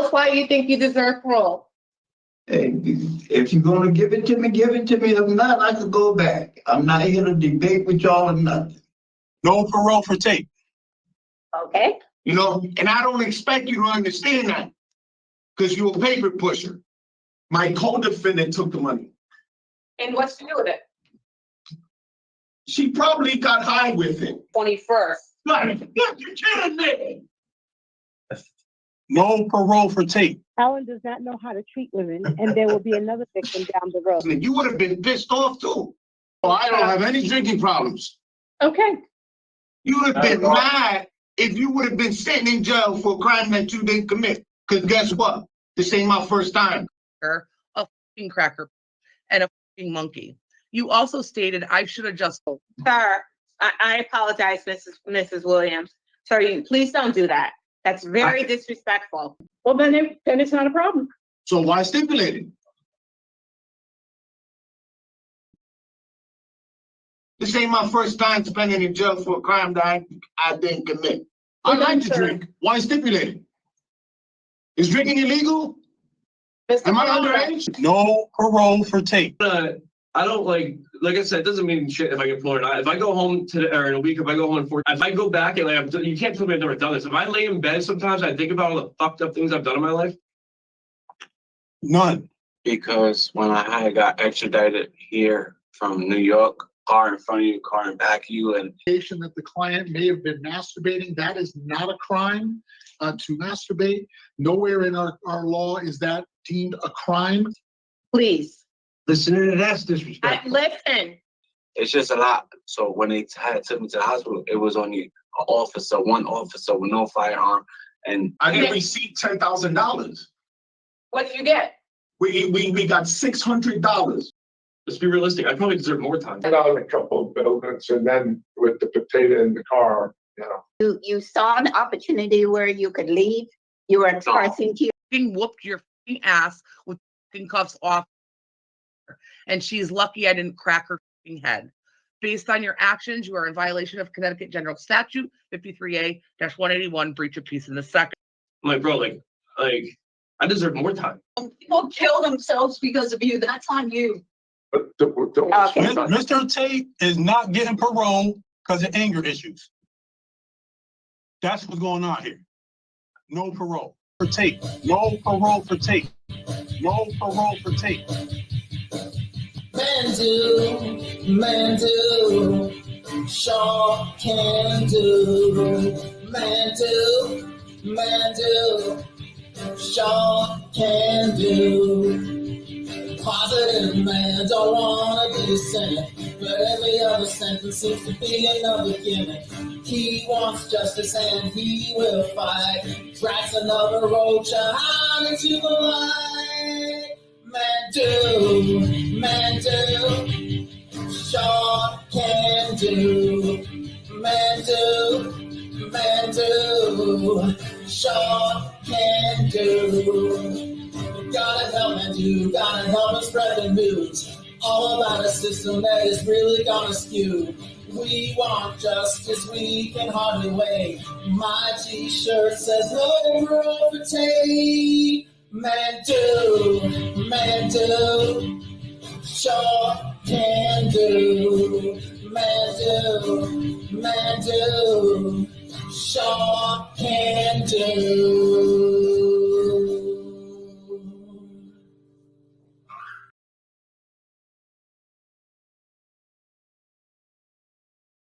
That's why you think you deserve parole. Hey, if you're gonna give it to me, give it to me. If not, I could go back. I'm not here to debate with y'all or nothing. No parole for Tate. Okay. You know, and I don't expect you to understand that because you're a paper pusher. My co-defendant took the money. And what's to do with it? She probably got high with him. 21st. You're kidding me. No parole for Tate. Alan does not know how to treat women, and there will be another victim down the road. You would have been pissed off too. Oh, I don't have any drinking problems. Okay. You would have been mad if you would have been sitting in jail for a crime that you didn't commit. Because guess what? This ain't my first time. A fucking cracker and a fucking monkey. You also stated I should have just. Sir, I apologize, Mrs. Williams. Sir, please don't do that. That's very disrespectful. Well, then it's not a problem. So why stipulate it? This ain't my first time spending in jail for a crime that I didn't commit. I like to drink. Why stipulate it? Is drinking illegal? Am I underage? No parole for Tate. I don't like I said, it doesn't mean shit if I get parole or not. If I go home today or in a week, if I go home in 4, if I go back and you can't tell me I've never done this. If I lay in bed sometimes, I think about all the fucked up things I've done in my life. None. Because when I had got extradited here from New York, car in front of you, car in back of you, and that the client may have been masturbating, that is not a crime to masturbate. Nowhere in our law is that deemed a crime. Please. Listen to that's disrespectful. Listen. it's just a lot. So when they took me to the hospital, it was only one officer with no firearm. And I didn't receive $10,000. What did you get? We got $600. Let's be realistic. I probably deserve more time. Out a couple of buildings, and then with the potato in the car, You saw an opportunity where you could leave. You were expressing to you. Whooped your ass with cuffs off. And she's lucky I didn't crack her head. Based on your actions, you are in violation of Connecticut General Statute 53A-181, breach of peace in the second. I'm like, bro, like I deserve more time. people kill themselves because of you. That's on you. but Mr. Tate is not getting parole because of anger issues. That's what's going on here. No parole for Tate. No parole for Tate. No parole for Tate. Mandoo, sure can do. Mandoo, sure can do. Positive man, don't wanna be a saint, but every other sentence seems to be another gimmick. He wants justice and he will fight. Drags another roach out into the light. Mandoo, sure can do. Mandoo, sure can do. Gotta help Mandoo, gotta help us spread the news. All about a system that is really gonna skew. We want justice, we can hardly wait. My t-shirt says no parole for Tate. Mandoo, sure can do. Mandoo, sure can do.